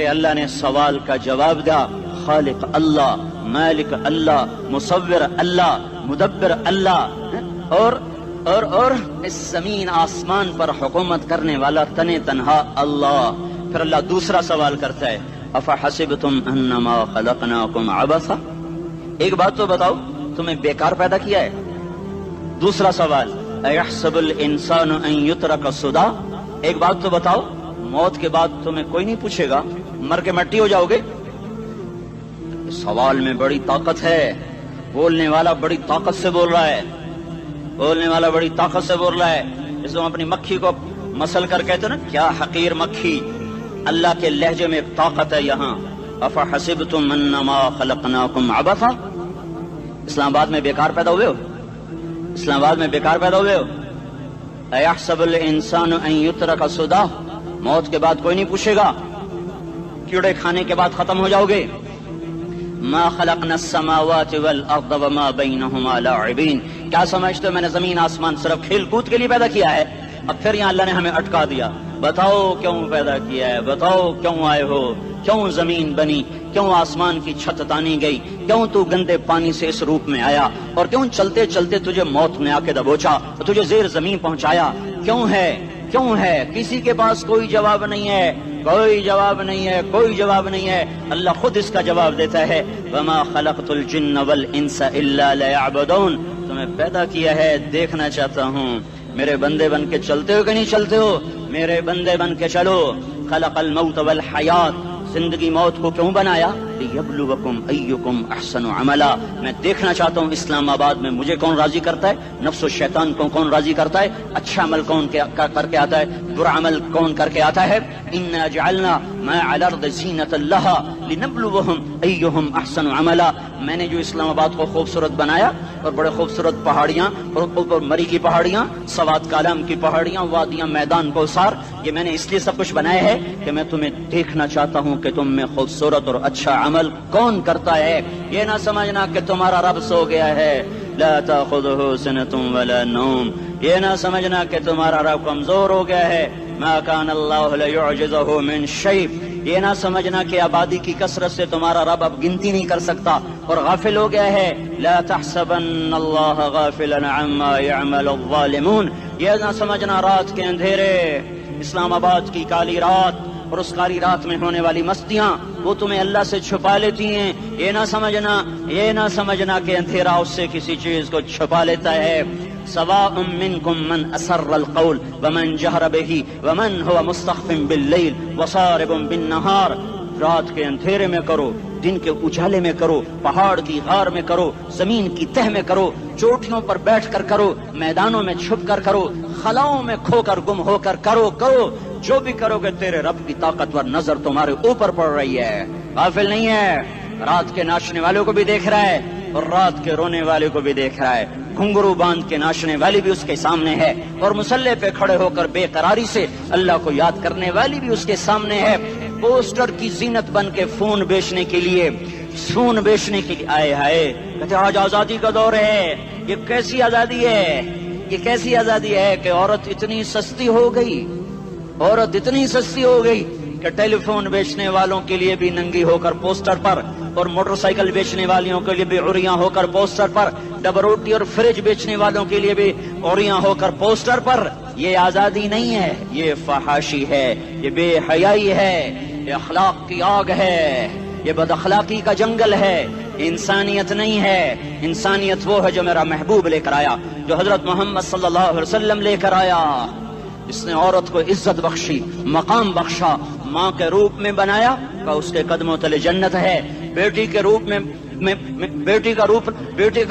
اللہ نے سوال کا جواب دیا، خالق اللہ، مالک اللہ، مصور اللہ، مدبر اللہ، اور اس زمین آسمان پر حکومت کرنے والا تنے تنہا اللہ۔ پھر اللہ دوسرا سوال کرتا ہے، افحسبتم انما خلقناکم عبثا، ایک بات تو بتاؤ تمہیں بیکار پیدا کیا ہے؟ دوسرا سوال، ایحسب الانسان ان یترک سدی، ایک بات تو بتاؤ موت کے بعد تمہیں کوئی نہیں پوچھے گا، مر کے مٹی ہو جاؤ گے؟ سوال میں بڑی طاقت ہے، بولنے والا بڑی طاقت سے بول رہا ہے، بولنے والا بڑی طاقت سے بول رہا ہے۔ جس کو اپنی مکھی کو مسل کر کہتے ہیں نا، کیا حقیر مکھی، اللہ کے لہجے میں ایک طاقت ہے یہاں۔ افحسبتم انما خلقناکم عبثا، اسلام آباد میں بیکار پیدا ہوئے ہو؟ اسلام آباد میں بیکار پیدا ہوئے ہو؟ ایحسب الانسان ان یترک سدی، موت کے بعد کوئی نہیں پوچھے گا، کیڑے کھانے کے بعد ختم ہو جاؤ گے۔ ما خلقنا السماوات والارض وما بینہما لاعبین، کیا سمجھتے ہو میں نے زمین آسمان صرف کھیل کود کے لیے پیدا کیا ہے؟ اب پھر یہاں اللہ نے ہمیں اٹکا دیا، بتاؤ کیوں پیدا کیا ہے، بتاؤ کیوں آئے ہو، کیوں زمین بنی، کیوں آسمان کی چھت تانی گئی، کیوں تو گندے پانی سے اس روپ میں آیا، اور کیوں چلتے چلتے تجھے موت نے آ کے دبوچا، تجھے زیر زمین پہنچایا، کیوں ہے، کیوں ہے؟ کسی کے پاس کوئی جواب نہیں ہے، کوئی جواب نہیں ہے، کوئی جواب نہیں ہے، اللہ خود اس کا جواب دیتا ہے، وما خلقت الجن والانس الا لیعبدون، تمہیں پیدا کیا ہے دیکھنا چاہتا ہوں میرے بندے بن کے چلتے ہو کہ نہیں چلتے ہو، میرے بندے بن کے چلو۔ خلق الموت والحیات، زندگی موت کو کیوں بنایا؟ لیبلوکم ایکم احسن عملا، میں دیکھنا چاہتا ہوں اسلام آباد میں مجھے کون راضی کرتا ہے، نفس و شیطان کو کون راضی کرتا ہے، اچھا عمل کون کر کے آتا ہے، برا عمل کون کر کے آتا ہے۔ انا جعلنا ما علی الارض زینۃ لها لنبلوہم ایہم احسن عملا، میں نے جو اسلام آباد کو خوبصورت بنایا، اور بڑے خوبصورت پہاڑیاں، اور اوپر مری کی پہاڑیاں، سوات کالام کی پہاڑیاں، وادیاں، میدان کوثر، یہ میں نے اس لیے سب کچھ بنایا ہے کہ میں تمہیں دیکھنا چاہتا ہوں کہ تم میں خوبصورت اور اچھا عمل کون کرتا ہے۔ یہ نہ سمجھنا کہ تمہارا رب سو گیا ہے، لا تاخذہ سنۃ ولا نوم، یہ نہ سمجھنا کہ تمہارا رب کمزور ہو گیا ہے، ما کان اللہ لیعجزہ من شیء، یہ نہ سمجھنا کہ آبادی کی کثرت سے تمہارا رب اب گنتی نہیں کر سکتا اور غافل ہو گیا ہے، لا تحسبن اللہ غافلا عما يعمل الظالمون، یہ نہ سمجھنا رات کے اندھیرے، اسلام آباد کی کالی رات اور اس کالی رات میں ہونے والی مستیاں وہ تمہیں اللہ سے چھپا لیتی ہیں، یہ نہ سمجھنا کہ اندھیرا اس سے کسی چیز کو چھپا لیتا ہے۔ سواء منکم من اسر القول ومن جہر بہ ومن هو مستخف باللیل وصارب بالنہار، رات کے اندھیرے میں کرو، دن کے اجالے میں کرو، پہاڑ کی غار میں کرو، زمین کی تہ میں کرو، چوٹیوں پر بیٹھ کر کرو، میدانوں میں چھپ کر کرو، خلاؤں میں کھو کر گم ہو کر کرو، جو بھی کرو گے تیرے رب کی طاقتور نظر تمہارے اوپر پڑ رہی ہے، غافل نہیں ہے، رات کے ناچنے والوں کو بھی دیکھ رہا ہے اور رات کے رونے والے کو بھی دیکھ رہا ہے، گھنگرو باندھ کے ناچنے والی بھی اس کے سامنے ہے، اور مسلح پہ کھڑے ہو کر بے قراری سے اللہ کو یاد کرنے والی بھی اس کے سامنے ہے۔ پوسٹر کی زینت بن کے فون بیچنے کے لیے آئے ہائے، کہتے آج آزادی کا دور ہے، یہ کیسی آزادی ہے، یہ کیسی آزادی ہے کہ عورت اتنی سستی ہو گئی کہ ٹیلی فون بیچنے والوں کے لیے بھی ننگی ہو کر پوسٹر پر، اور موٹر سائیکل بیچنے والوں کے لیے بھی عریاں ہو کر پوسٹر پر، ڈبل روٹی اور فریج بیچنے والوں کے لیے بھی عریاں ہو کر پوسٹر پر۔ یہ آزادی نہیں ہے، یہ فحاشی ہے، یہ بے حیائی ہے، یہ اخلاق کی آگ ہے، یہ بد اخلاقی کا جنگل ہے، انسانیت نہیں ہے۔ انسانیت وہ ہے جو میرا محبوب لے کر آیا، جو حضرت محمد صلی اللہ علیہ وسلم لے کر آیا، اس نے عورت کو عزت بخشی، مقام بخشا، ماں کے روپ میں بنایا کہ اس کے قدموں تلے جنت ہے، بیٹی کے روپ میں بیٹی کا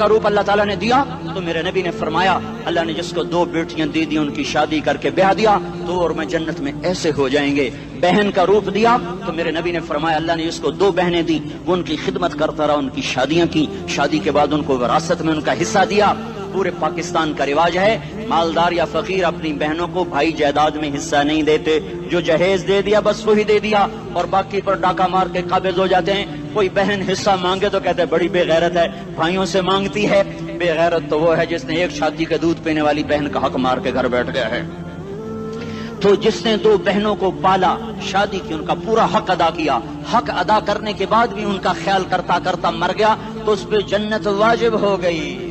روپ اللہ تعالیٰ نے دیا تو میرے نبی نے فرمایا اللہ نے جس کو 2 بیٹیاں دی ان کی شادی کر کے بیاہ دیا تو اور میں جنت میں ایسے ہو جائیں گے۔ بہن کا روپ دیا تو میرے نبی نے فرمایا اللہ نے جس کو 2 بہنیں دی وہ ان کی خدمت کرتا رہا، ان کی شادیاں کی، شادی کے بعد ان کو وراثت میں ان کا حصہ دیا۔ پورے پاکستان کا رواج ہے مالدار یا فقیر اپنی بہنوں کو بھائی جائیداد میں حصہ نہیں دیتے، جو جہیز دے دیا بس وہی دے دیا اور باقی پر ڈاکہ مار کے قابض ہو جاتے ہیں۔ کوئی بہن حصہ مانگے تو کہتے ہیں بڑی بے غیرت ہے، بھائیوں سے مانگتی ہے۔ بے غیرت تو وہ ہے جس نے ایک چھاتی کا دودھ پینے والی بہن کا حق مار کے گھر بیٹھ گیا ہے۔ تو جس نے دو بہنوں کو پالا، شادی کی، ان کا پورا حق ادا کیا، حق ادا کرنے کے بعد بھی ان کا خیال کرتا کرتا مر گیا تو اس پہ جنت واجب ہو گئی۔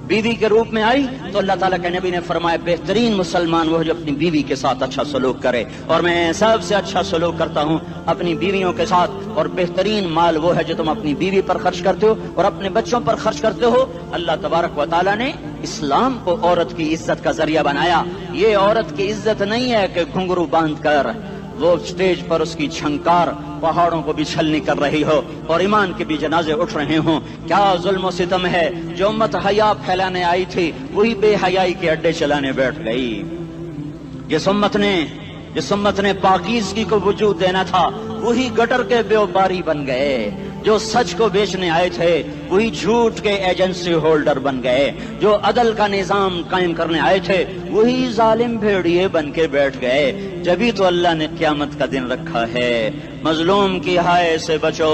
بیوی کے روپ میں آئی تو اللہ تعالیٰ کے نبی نے فرمایا بہترین مسلمان وہ جو اپنی بیوی کے ساتھ اچھا سلوک کرے، اور میں سب سے اچھا سلوک کرتا ہوں اپنی بیویوں کے ساتھ، اور بہترین مال وہ ہے جو تم اپنی بیوی پر خرچ کرتے ہو اور اپنے بچوں پر خرچ کرتے ہو۔ اللہ تبارک و تعالیٰ نے اسلام کو عورت کی عزت کا ذریعہ بنایا۔ یہ عورت کی عزت نہیں ہے کہ گھنگرو باندھ کر وہ اسٹیج پر اس کی چھنکار پہاڑوں کو بھی چھلنی کر رہی ہو اور ایمان کے بھی جنازے اٹھ رہے ہوں۔ کیا ظلم و ستم ہے، جو امت حیا پھیلانے آئی تھی وہی بے حیائی کے اڈے چلانے بیٹھ گئی۔ جس امت نے پاکیزگی کو وجود دینا تھا وہی گٹر کے بیوپاری بن گئے۔ جو سچ کو بیچنے آئے تھے وہی جھوٹ کے ایجنسی ہولڈر بن گئے۔ جو عدل کا نظام قائم کرنے آئے تھے وہی ظالم بھیڑیے بن کے بیٹھ گئے۔ جبھی تو اللہ نے قیامت کا دن رکھا ہے۔ مظلوم کی ہائے سے بچو،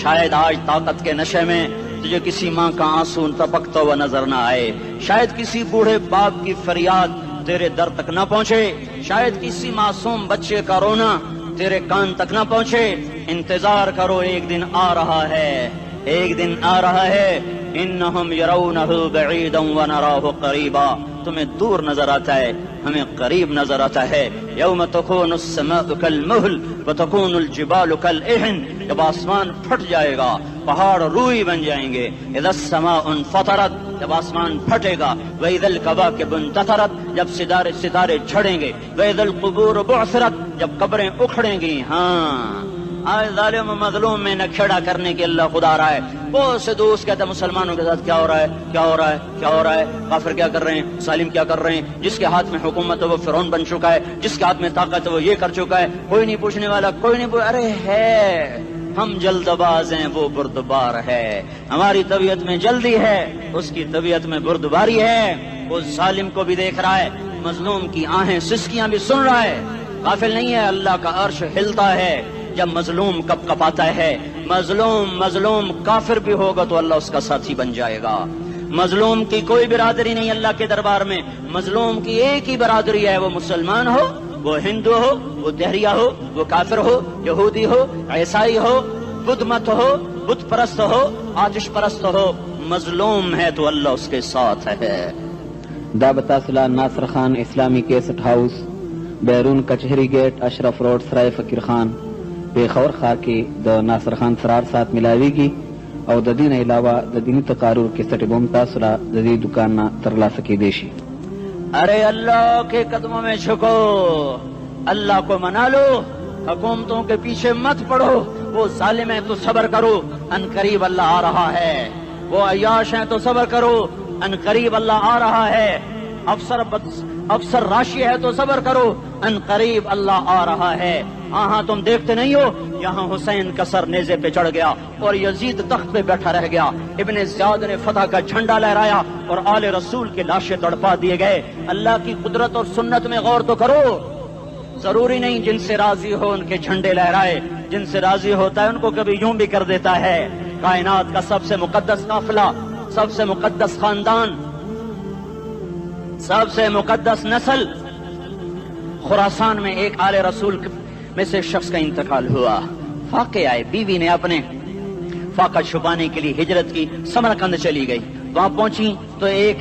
شاید آج طاقت کے نشے میں تجھے کسی ماں کا آنسو ٹپکتا ہوا نظر نہ آئے، شاید کسی بوڑھے باپ کی فریاد تیرے در تک نہ پہنچے، شاید کسی معصوم بچے کا رونا تیرے کان تک نہ پہنچے۔ انتظار کرو، ایک دن آ رہا ہے، ایک دن آ رہا ہے۔ انہم یرونہ بعیدا ونراہ قریبا، تمہیں دور نظر آتا ہے، ہمیں قریب نظر آتا ہے۔ یوم تکون السماء کالمہل وتکون الجبال کالعہن، جب آسمان پھٹ جائے گا پہاڑ روئی بن جائیں گے۔ اذا السماء انفطرت، جب آسمان پھٹے گا۔ واذا الکواکب انتثرت، جب ستارے جھڑیں گے۔ واذا القبور بعثرت، جب قبریں اکھڑیں گی۔ ہاں آج ظالم و مظلوم میں نہ کھیڑا کرنے کے اللہ خدا رہا ہے۔ بہت سے دوست کہتے ہیں مسلمانوں کے ساتھ کیا ہو رہا ہے، کیا ہو رہا ہے، کیا ہو رہا ہے، کافر کیا کر رہے ہیں، ظالم کیا کر رہے ہیں، جس کے ہاتھ میں حکومت ہے وہ فرعون بن چکا ہے، جس کے ہاتھ میں طاقت ہے وہ یہ کر چکا ہے، کوئی نہیں پوچھنے والا، کوئی نہیں ارے ہے، ہم جلد باز ہیں وہ بردبار ہے۔ ہماری طبیعت میں جلدی ہے، اس کی طبیعت میں بردباری ہے۔ وہ ظالم کو بھی دیکھ رہا ہے، مظلوم کی آہیں سسکیاں بھی سن رہا ہے، غافل نہیں ہے۔ اللہ کا عرش ہلتا ہے جب مظلوم کپ کپاتا ہے۔ مظلوم کافر بھی ہوگا تو اللہ اس کا ساتھی بن جائے گا۔ مظلوم کی کوئی برادری نہیں اللہ کے دربار میں، مظلوم کی ایک ہی برادری ہے، وہ مسلمان ہو، وہ ہندو ہو، وہ دہریہ ہو، وہ کافر ہو، یہودی ہو، عیسائی ہو، بدھ مت ہو، بت پرست ہو، آتش پرست ہو، مظلوم ہے تو اللہ اس کے ساتھ ہے۔ دا بتاصلہ ناصر خان اسلامی کیسٹ ہاؤس، بیرون کچہری گیٹ، اشرف روڈ، سرائے فقیر خان، پیښور ښار کې د ناصر خان سرار سات ملاویږي او د دې نه علاوه د دیني تقارر کیسټ بم تاسو را د دې دکان نه ترلاسه کیدی شي۔ ارے اللہ کے قدموں میں جھکو، اللہ کو منا لو، حکومتوں کے پیچھے مت پڑو۔ وہ ظالم ہیں تو صبر کرو، ان قریب اللہ آ رہا ہے۔ وہ عیاش ہیں تو صبر کرو، ان قریب اللہ آ رہا ہے۔ افسر راشی ہے تو صبر کرو، ان قریب اللہ آ رہا ہے۔ ہاں تم دیکھتے نہیں ہو، یہاں حسین کا سر نیزے پہ چڑھ گیا اور یزید تخت پہ بیٹھا رہ گیا، ابن زیاد نے فتح کا جھنڈا لہرایا اور آل رسول کے لاشیں تڑپا دیے گئے۔ اللہ کی قدرت اور سنت میں غور تو کرو۔ ضروری نہیں جن سے راضی ہو ان کے جھنڈے لہرائے، جن سے راضی ہوتا ہے ان کو کبھی یوں بھی کر دیتا ہے۔ کائنات کا سب سے مقدس قافلہ، سب سے مقدس خاندان، سب سے مقدس نسل، خراسان میں ایک آل رسول میں سے شخص کا انتقال ہوا۔ فاقے آئے، بیوی نے اپنے فاقہ چھپانے کے لیے ہجرت کی، سمرقند چلی گئی۔ وہاں پہنچی تو ایک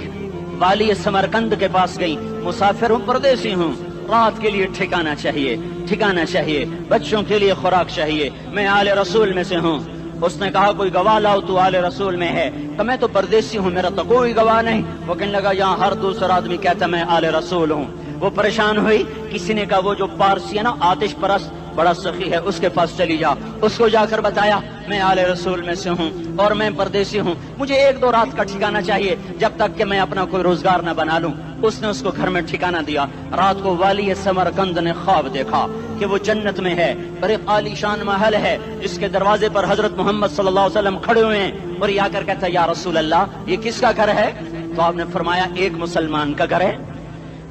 والی سمرقند کے پاس گئی، مسافر ہوں، پردیسی ہوں، رات کے لیے ٹھکانا چاہیے، بچوں کے لیے خوراک چاہیے، میں آل رسول میں سے ہوں۔ اس نے کہا کوئی گواہ لاؤ، تو آل رسول میں ہے؟ کہ میں تو پردیسی ہوں، میرا تو کوئی گواہ نہیں۔ وہ کہنے لگا یہاں ہر دوسرا آدمی کہتا میں آل رسول ہوں۔ وہ پریشان ہوئی، کسی نے کہا وہ جو پارسی ہے نا آتش پرست بڑا سخی ہے، اس کے پاس چلی جا۔ اس کو جا کر بتایا میں آل رسول میں سے ہوں اور میں پردیسی ہوں، مجھے 1-2 رات کا ٹھکانہ چاہیے جب تک کہ میں اپنا کوئی روزگار نہ بنا لوں۔ اس نے اس کو گھر میں ٹھکانہ دیا۔ رات کو والی سمرقند نے خواب دیکھا کہ وہ جنت میں ہے، بڑے عالی شان محل ہے، جس کے دروازے پر حضرت محمد صلی اللہ علیہ وسلم کھڑے ہوئے ہیں، اور یہ آ کر کہتا ہے یا رسول اللہ یہ کس کا گھر ہے؟ تو آپ نے فرمایا ایک مسلمان کا گھر ہے۔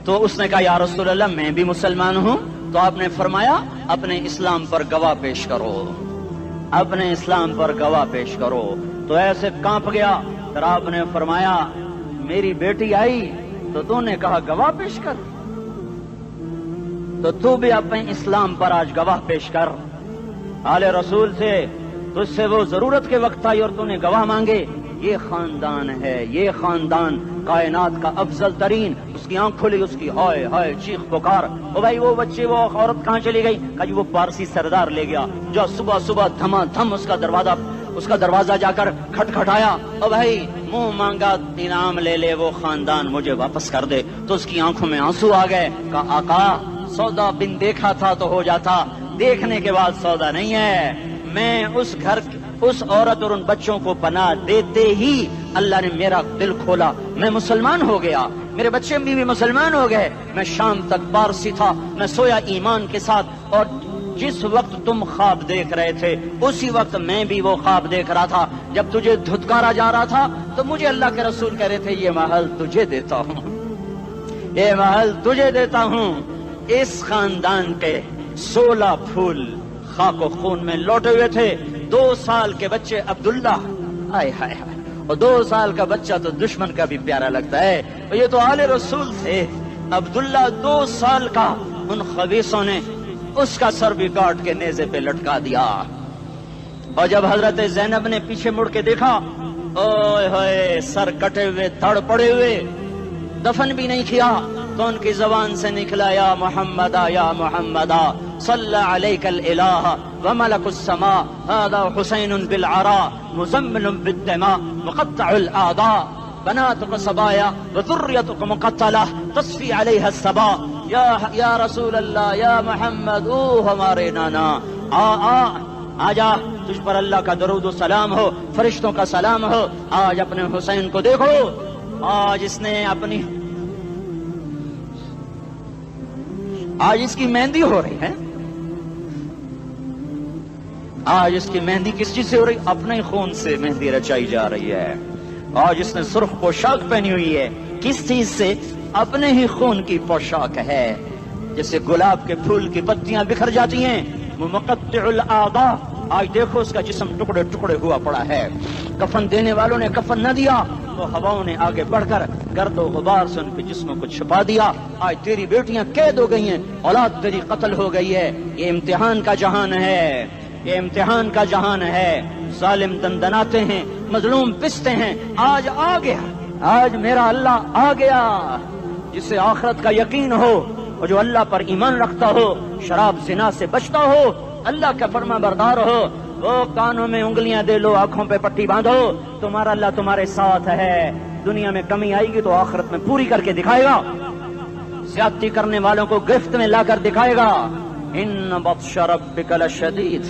تو اس نے کہا یا رسول اللہ میں بھی مسلمان ہوں۔ تو آپ نے فرمایا اپنے اسلام پر گواہ پیش کرو، اپنے اسلام پر گواہ پیش کرو۔ تو ایسے کانپ گیا، پھر آپ نے فرمایا میری بیٹی آئی تو تو نے کہا گواہ پیش کر، تو تو بھی اپنے اسلام پر آج گواہ پیش کر. آل رسول سے تجھ سے وہ ضرورت کے وقت آئی اور تو نے گواہ مانگے. یہ خاندان ہے، یہ خاندان کائنات کا افضل ترین. اس کی آنکھ کھلی، اس کی ہائے ہائے چیخ پکار. او بھائی وہ بچے وہ عورت کہاں چلی گئی؟ کہا جی وہ پارسی سردار لے گیا. جو صبح صبح دھما دھم اس کا دروازہ جا کر کھٹکھٹایا. او بھائی منہ مانگا انعام لے لے، وہ خاندان مجھے واپس کر دے. تو اس کی آنکھوں میں آنسو آ گئے. کہا آقا سودا بن دیکھا تھا تو ہو جاتا، دیکھنے کے بعد سودا نہیں ہے. میں اس عورت اور ان بچوں کو پناہ دیتے ہی اللہ نے میرا دل کھولا، میں مسلمان ہو گیا، میرے بچے بھی مسلمان ہو گئے. میں شام تک پارسی تھا، میں سویا ایمان کے ساتھ، اور جس وقت تم خواب دیکھ رہے تھے اسی وقت میں بھی وہ خواب دیکھ رہا تھا. جب تجھے دھتکارا جا رہا تھا تو مجھے اللہ کے رسول کہہ رہے تھے یہ محل تجھے دیتا ہوں، یہ محل تجھے دیتا ہوں. اس خاندان کے 16 پھول خاک و خون میں لوٹے ہوئے تھے. 2 سال کے بچے عبداللہ، آئے ہائے ہائے، اور 2 سال کا بچہ تو دشمن کا بھی پیارا لگتا ہے. یہ تو آل رسول تھے. عبداللہ 2 سال کا، ان خبیثوں نے اس کا سر بھی کاٹ کے نیزے پہ لٹکا دیا. اور جب حضرت زینب نے پیچھے مڑ کے دیکھا، اوئے ہوئے سر کٹے ہوئے دھڑ پڑے ہوئے، دفن بھی نہیں کیا، تو ان کی زبان سے نکلا یا محمد یا محمد صلی علیک الالہ وملک السماء هذا حسین بالعراء مزمل بالدماء مقطع الاعضاء بناتك صبايا وذريتك مقتلہ تصفی علیہ الصبا. یا رسول اللہ یا محمد، او ہمارے نانا، آ جا، تجھ پر اللہ کا درود و سلام ہو، فرشتوں کا سلام ہو. آج اپنے حسین کو دیکھو، آج اس نے آج اس کی مہندی ہو رہی ہے. آج اس کی مہندی کس چیز سے ہو رہی؟ اپنے خون سے مہندی رچائی جا رہی ہے. آج اس نے سرخ پوشاک پہنی ہوئی ہے، کس چیز سے؟ اپنے ہی خون کی پوشاک ہے. جیسے گلاب کے پھول کی پتیاں بکھر جاتی ہیں، وہ مقطع الاعضاء. آج دیکھو اس کا جسم ٹکڑے ٹکڑے ہوا پڑا ہے. کفن دینے والوں نے کفن نہ دیا تو ہواؤں نے آگے بڑھ کر گرد و غبار سے ان کے جسموں کو چھپا دیا. آج تیری بیٹیاں قید ہو گئی ہیں، اولاد تیری قتل ہو گئی ہے. یہ امتحان کا جہان ہے، یہ امتحان کا جہان ہے. ظالم دندناتے ہیں، مظلوم پستے ہیں. آج آ گیا، آج میرا اللہ آ گیا. جسے آخرت کا یقین ہو اور جو اللہ پر ایمان رکھتا ہو، شراب زنا سے بچتا ہو، اللہ کا فرما بردار ہو، وہ کانوں میں انگلیاں دے لو، آنکھوں پہ پٹی باندھو، تمہارا اللہ تمہارے ساتھ ہے. دنیا میں کمی آئے گی تو آخرت میں پوری کر کے دکھائے گا. زیادتی کرنے والوں کو گرفت میں لا کر دکھائے گا. ان بطش ربک لشدید،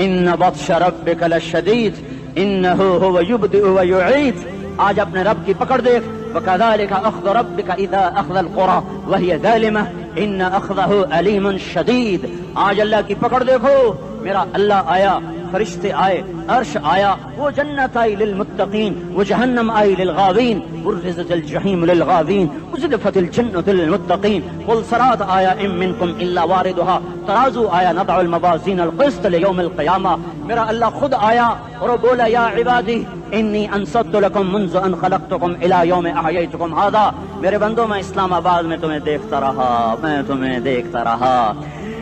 ان بطش ربک لشدید انہ هو یبدئ ویعید. آج اپنے رب کی پکڑ دیکھ. وکذالک اخذ ربک اذا اخذ القری وہی ظالمہ ان اخذہ علیم شدید. آج اللہ کی پکڑ دیکھو. میرا اللہ آیا، فرشتے آئے، عرش آیا، وہ جنت آئی للمتقین، وہ جہنم آئی للغاوین، برزت الجحیم للغاوین، ازلفت الجنت للمتقین. قل صراط آیا ام منکم الا واردها، ترازو آیا نضع الموازین القسط لیوم القیامہ. میرا اللہ خود آیا اور وہ بولا یا عبادی انی انصت لکم منذ ان خلقتکم الی یوم احییتکم ھذا. میرے بندوں، میں اسلام آباد میں تمہیں دیکھتا رہا، میں تمہیں دیکھتا رہا.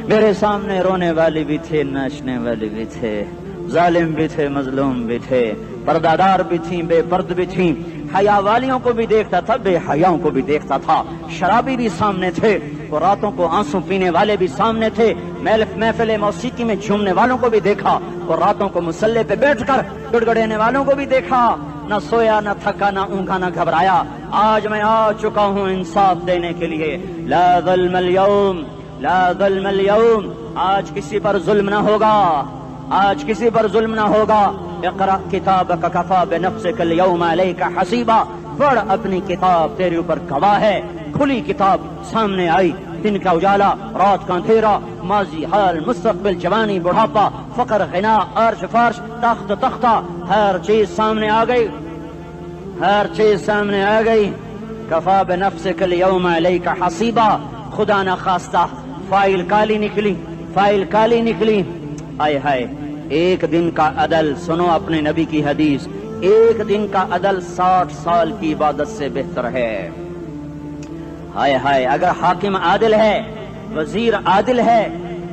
میرے سامنے رونے والے بھی تھے، ناچنے والے بھی تھے، ظالم بھی تھے، مظلوم بھی تھے، پردادار بھی تھیں، بے پرد بھی تھیں. حیا والیوں کو بھی دیکھتا تھا، بے حیاؤں کو بھی دیکھتا تھا. شرابی بھی سامنے تھے، اور راتوں کو آنسو پینے والے بھی سامنے تھے. محفل موسیقی میں جھومنے والوں کو بھی دیکھا، اور راتوں کو مصلے پہ بیٹھ کر گڑگڑانے والوں کو بھی دیکھا. نہ سویا، نہ تھکا، نہ اونگا، نہ گھبرایا. آج میں آ چکا ہوں انصاف دینے کے لیے. لا ظلم اليوم، لا ظلم اليوم. آج کسی پر ظلم نہ ہوگا، آج کسی پر ظلم نہ ہوگا. اقرأ کتابک کفا بنفسک اليوم علیک حسیبا. پڑھ اپنی کتاب، تیرے اوپر گواہ ہے. کھلی کتاب سامنے آئی. دن کا اجالا، رات کا اندھیرا، ماضی، حال، مستقبل، جوانی، بڑھاپا، فقر، غنا، عرش، فرش، تخت، تختہ، ہر چیز سامنے آ گئی، ہر چیز سامنے آ گئی. کفا بنفسک اليوم علیک حسیبا. خدا نہ خواستہ فائل کالی نکلی، فائل کالی نکلی. آئے ہائے، ایک دن کا عدل، سنو اپنے نبی کی حدیث، ایک دن کا عدل 60 سال کی عبادت سے بہتر ہے. ہائے ہائے، اگر حاکم عادل ہے وزیر عادل ہے،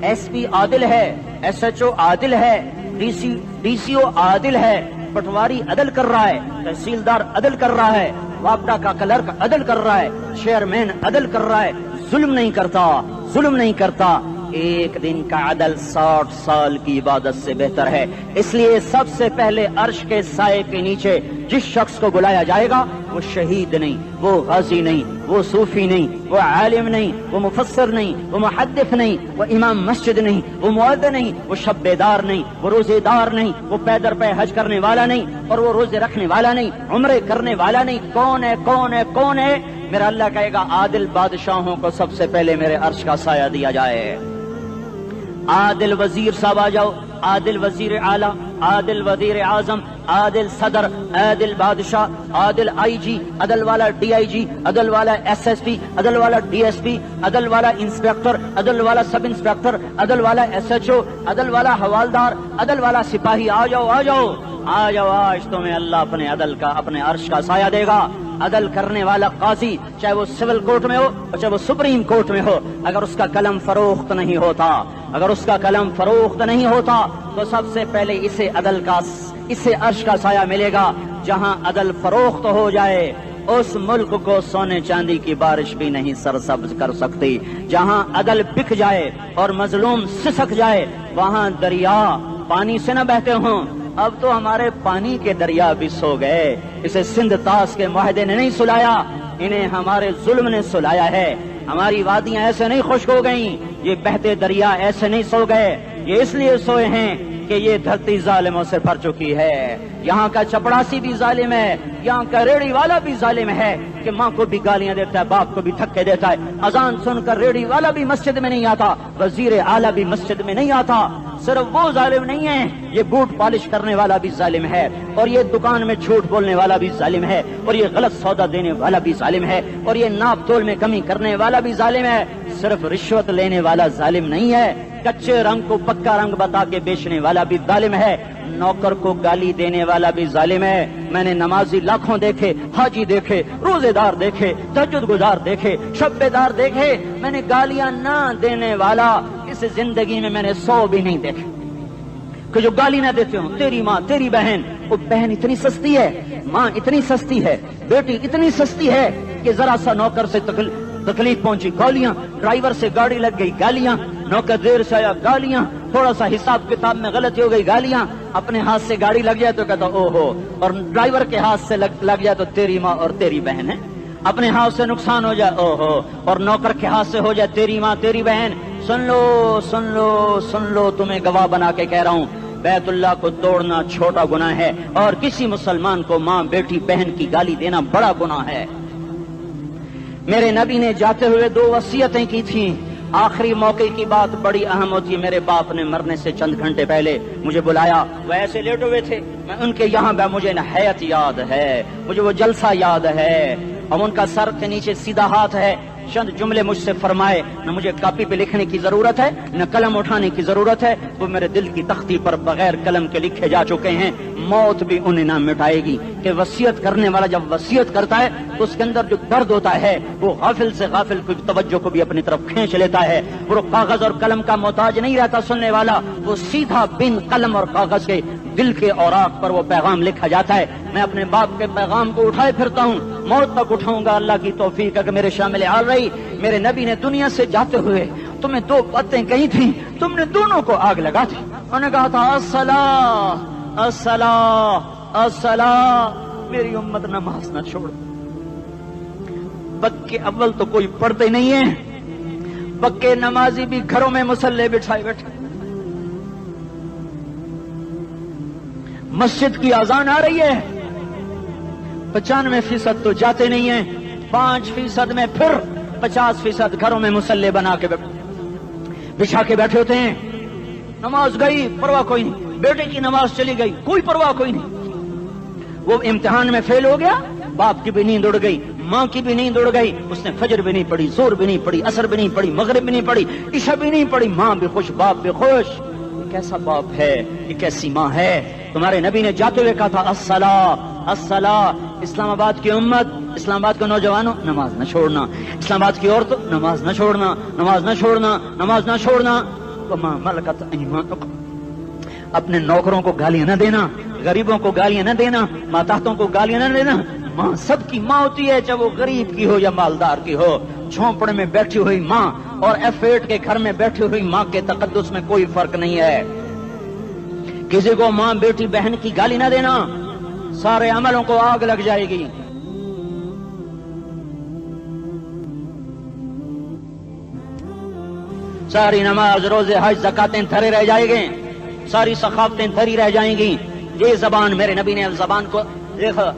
ایس پی عادل ہے، ایس ایچ او عادل ہے، ڈی سی او عادل ہے، پٹواری عدل کر رہا ہے، تحصیلدار عدل کر رہا ہے، وابڈا کا کلرک عدل کر رہا ہے، چیئرمین عدل کر رہا ہے، ظلم نہیں کرتا، ظلم نہیں کرتا. ایک دن کا عدل 60 سال کی عبادت سے بہتر ہے. اس لیے سب سے پہلے عرش کے سائے کے نیچے جس شخص کو بلایا جائے گا وہ شہید نہیں، وہ غازی نہیں، وہ صوفی نہیں، وہ عالم نہیں، وہ مفسر نہیں، وہ محدث نہیں، وہ امام مسجد نہیں، وہ مؤذن نہیں، وہ شب بیدار نہیں، وہ روزے دار نہیں، وہ پیدر پہ حج کرنے والا نہیں، اور وہ روزے رکھنے والا نہیں، عمرے کرنے والا نہیں. کون ہے کون ہے کون ہے؟ میرا اللہ کہے گا عادل بادشاہوں کو سب سے پہلے میرے عرش کا سایہ دیا جائے. عادل وزیر صاحب آ جاؤ، عادل وزیر اعلیٰ، عادل وزیر اعظم، عادل صدر، عادل بادشاہ، عادل آئی جی، عدل والا ڈی آئی جی، عدل والا ایس ایس پی، عدل والا ڈی ایس پی، عدل والا انسپیکٹر، عدل والا سب انسپیکٹر، عدل والا ایس ایچ او، عدل والا حوالدار، عدل والا سپاہی. آ جاؤ آ جاؤ آ جاؤ، آج تمہیں اللہ اپنے عدل کا، اپنے عرش کا سایہ دے گا. عدل کرنے والا قاضی چاہے وہ سول کورٹ میں ہو اور چاہے وہ سپریم کورٹ میں ہو، اگر اس کا قلم فروخت نہیں ہوتا، اگر اس کا قلم فروخت نہیں ہوتا تو سب سے پہلے اسے عدل کا، اسے عرش کا سایہ ملے گا. جہاں عدل فروخت ہو جائے اس ملک کو سونے چاندی کی بارش بھی نہیں سرسبز کر سکتی. جہاں عدل بک جائے اور مظلوم سسک جائے وہاں دریا پانی سے نہ بہتے ہوں. اب تو ہمارے پانی کے دریا بھی سو گئے. اسے سندھ طاس کے معاہدے نے نہیں سلایا، انہیں ہمارے ظلم نے سلایا ہے. ہماری وادیاں ایسے نہیں خشک ہو گئیں، یہ بہتے دریا ایسے نہیں سو گئے. یہ اس لیے سوئے ہیں کہ یہ دھرتی ظالموں سے بھر چکی ہے. یہاں کا چپڑاسی بھی ظالم ہے، یہاں کا ریڑھی والا بھی ظالم ہے کہ ماں کو بھی گالیاں دیتا ہے، باپ کو بھی دھکے دیتا ہے. اذان سن کر ریڑھی والا بھی مسجد میں نہیں آتا، وزیر اعلیٰ بھی مسجد میں نہیں آتا. صرف وہ ظالم نہیں ہے، یہ بوٹ پالش کرنے والا بھی ظالم ہے، اور یہ دکان میں جھوٹ بولنے والا بھی ظالم ہے، اور یہ غلط سودا دینے والا بھی ظالم ہے، اور یہ ناپ تول میں کمی کرنے والا بھی ظالم ہے. صرف رشوت لینے والا ظالم نہیں ہے، کچے رنگ کو پکا رنگ بتا کے بیچنے والا بھی ظالم ہے، نوکر کو گالی دینے والا بھی ظالم ہے. میں نے نمازی لاکھوں دیکھے، حاجی دیکھے، روزے دار دیکھے، تہجد گزار دیکھے، شب بیدار دیکھے، میں نے گالیاں نہ دینے والا اس زندگی میں نے 100 بھی نہیں دیکھے کہ جو گالی نہ دیتے ہوں. تیری ماں، تیری بہن، وہ بہن اتنی سستی ہے، ماں اتنی سستی ہے، بیٹی اتنی سستی ہے کہ ذرا سا نوکر سے تکلیف پہنچی گالیاں، ڈرائیور سے گاڑی لگ گئی گالیاں، نوکر دیر سے آیا گالیاں، تھوڑا سا حساب کتاب میں غلطی ہو گئی گالیاں، اپنے ہاتھ سے گاڑی لگ جائے تو کہتا او ہو، اور ڈرائیور کے ہاتھ سے لگ جائے تو تیری ماں اور تیری بہن ہے. اپنے ہاتھ سے نقصان ہو جائے او ہو، اور نوکر کے ہاتھ سے ہو جائے تیری ماں تیری بہن. سن لو سن لو سن لو، تمہیں گواہ بنا کے کہہ رہا ہوں، بیت اللہ کو توڑنا چھوٹا گناہ ہے اور کسی مسلمان کو ماں بیٹی بہن کی گالی دینا بڑا گناہ ہے. میرے نبی نے جاتے ہوئے 2 وصیتیں کی تھیں. آخری موقع کی بات بڑی اہم ہوتی ہے. میرے باپ نے مرنے سے چند گھنٹے پہلے مجھے بلایا، وہ ایسے لیٹے ہوئے تھے، میں ان کے یہاں مجھے نہایت یاد ہے، مجھے وہ جلسہ یاد ہے، اور ان کا سر کے نیچے سیدھا ہاتھ ہے. چند جملے مجھ سے فرمائے، نہ مجھے کاپی پہ لکھنے کی ضرورت ہے نہ قلم اٹھانے کی ضرورت ہے، وہ میرے دل کی تختی پر بغیر قلم کے لکھے جا چکے ہیں. موت بھی انہیں نہ مٹائے گی کہ وصیت کرنے والا جب وصیت کرتا ہے تو اس کے اندر جو درد ہوتا ہے وہ غافل سے غافل کی توجہ کو بھی اپنی طرف کھینچ لیتا ہے. وہ کاغذ اور قلم کا محتاج نہیں رہتا سننے والا، وہ سیدھا بن قلم اور کاغذ کے دل کے اوراق پر وہ پیغام لکھا جاتا ہے. میں اپنے باپ کے پیغام کو اٹھائے پھرتا ہوں، موت تک اٹھاؤں گا. اللہ کی توفیق ہے کہ میرے شامل حال رہی. میرے نبی نے دنیا سے جاتے ہوئے تمہیں 2 باتیں کہی تھیں، تم نے دونوں کو آگ لگا دی. انہوں نے کہا تھا الصلاۃ الصلاۃ الصلاۃ، میری امت نماز نہ چھوڑ. پکے اول تو کوئی پڑھتے نہیں ہے، پکے نمازی بھی گھروں میں مصلے بٹھائے بیٹھے. مسجد کی اذان آ رہی ہے، 95% تو جاتے نہیں ہیں، 5% میں پھر 50% گھروں میں مصلے بنا کے بچھا کے بیٹھے ہوتے ہیں. نماز گئی پرواہ کوئی نہیں، بیٹے کی نماز چلی گئی کوئی پرواہ کوئی نہیں. وہ امتحان میں فیل ہو گیا، باپ کی بھی نیند اڑ گئی، ماں کی بھی نیند اڑ گئی، اس نے فجر بھی نہیں پڑھی، ظہر بھی نہیں پڑھی، عصر بھی نہیں پڑھی، مغرب بھی نہیں پڑھی، عشاء بھی نہیں پڑھی. ماں بھی خوش باپ بھی خوش. یہ کیسا باپ ہے، یہ کیسی ماں ہے. تمہارے نبی نے جاتے ہوئے کہا تھا الصلاۃ الصلاۃ. اسلام آباد کی امت، اسلام آباد کے نوجوانوں، نماز نہ چھوڑنا، اسلام آباد کی عورتوں، نماز نہ چھوڑنا، نماز نہ چھوڑنا، نماز نہ چھوڑنا۔ وما ملکت ایمانکم، اپنے نوکروں کو گالیاں نہ دینا، غریبوں کو گالیاں نہ دینا، ماتحتوں کو گالیاں نہ دینا۔ ماں سب کی ماں ہوتی ہے، چاہے وہ غریب کی ہو یا مالدار کی ہو۔ جھونپڑے میں بیٹھی ہوئی ماں اور F8 کے گھر میں بیٹھی ہوئی ماں کے تقدس میں کوئی فرق نہیں ہے۔ کسی کو ماں بیٹی بہن کی گالی نہ دینا، سارے عملوں کو آگ لگ جائے گی۔ ساری نماز، روزے، حج، زکاتیں دھرے رہ جائیں گے، ساری ثقافتیں دھری رہ جائیں گی۔ یہ زبان، میرے نبی نے زبان کو دیکھا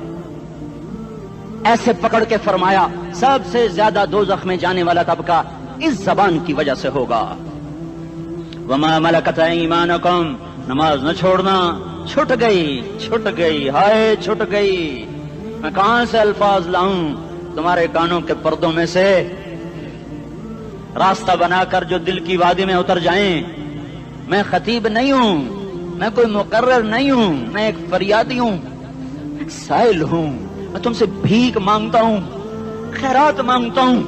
ایسے پکڑ کے فرمایا سب سے زیادہ دوزخ میں جانے والا طبقہ اس زبان کی وجہ سے ہوگا۔ وما ملکت ایمانکم، نماز نہ چھوڑنا۔ چھٹ گئی، ہائے چھٹ گئی۔ میں کہاں سے الفاظ لاؤں تمہارے کانوں کے پردوں میں سے، راستہ بنا کر جو دل کی وادی میں اتر جائیں۔ میں خطیب نہیں ہوں، میں کوئی مقرر نہیں ہوں، میں ایک فریادی ہوں، ایک سائل ہوں۔ میں تم سے بھیک مانگتا ہوں، خیرات مانگتا ہوں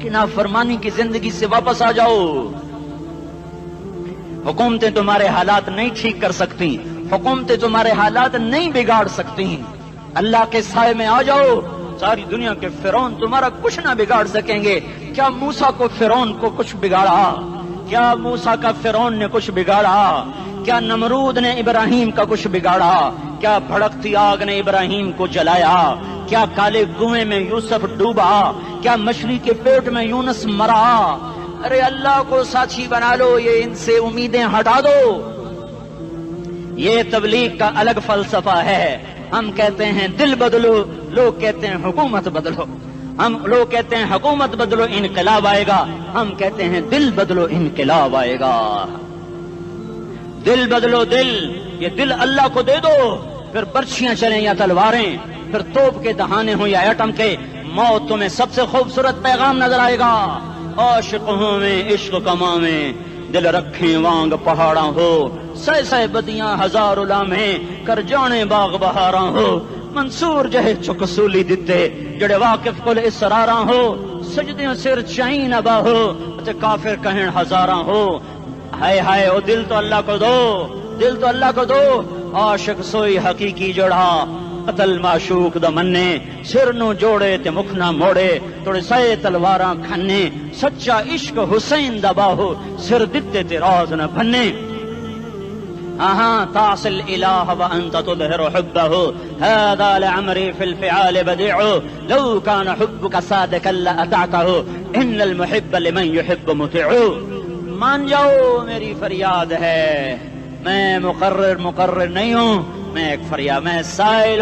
کہ نافرمانی کی زندگی سے واپس آ جاؤ۔ حکومتیں تمہارے حالات نہیں ٹھیک کر سکتی، حکومتیں تمہارے حالات نہیں بگاڑ سکتی۔ اللہ کے سائے میں آ جاؤ، ساری دنیا کے فرعون تمہارا کچھ نہ بگاڑ سکیں گے۔ کیا موسیٰ کو فرعون کو کچھ بگاڑا؟ کیا موسیٰ کا فرعون نے کچھ بگاڑا؟ کیا نمرود نے ابراہیم کا کچھ بگاڑا؟ کیا بھڑکتی آگ نے ابراہیم کو جلایا؟ کیا کالے کنویں میں یوسف ڈوبا؟ کیا مچھلی کے پیٹ میں یونس مرا؟ ارے اللہ کو ساتھی بنا لو، یہ ان سے امیدیں ہٹا دو۔ یہ تبلیغ کا الگ فلسفہ ہے۔ ہم کہتے ہیں دل بدلو، لوگ کہتے ہیں حکومت بدلو۔ لوگ کہتے ہیں حکومت بدلو انقلاب آئے گا، ہم کہتے ہیں دل بدلو انقلاب آئے گا۔ دل بدلو، دل، یہ دل اللہ کو دے دو، پھر برچھیاں چلیں یا تلواریں، پھر توپ کے دہانے ہوں یا ایٹم کے، موت تمہیں سب سے خوبصورت پیغام نظر آئے گا۔ عاشق ہوں میں عشق کما میں، دل رکھیں وانگ پہاڑاں ہو، سہ بدیاں ہزار لامہیں، کر جانے باغ بہاراں ہو، منصور جہے چکسولی دتے، جڑے واقف کل اسراراں ہو، سجدیوں سر چائیں نبا ہو، تے کافر کہیں ہزاراں ہو۔ ہائے ہائے او دل تو اللہ کو دو، دل تو اللہ کو دو۔ عاشق سوئی حقیقی جڑا، قتل معشوق دا مننے، سر نو جوڑے تے مکھ نہ موڑے، توڑے سائے تلواراں کھنے، سچا عشق حسین دا باہو، سر دتے تے راز نہ بھنے۔ تعصي الإله وأنت تظهر حبه، هذا لعمري في الفعال بديع، لو كان حبك صادقا لأطعته، إن المحب لمن يحب مطيع۔ مان جاؤ میری فریاد ہے، میں مقرر نہیں ہوں، میں ایک فریاد، میں سائل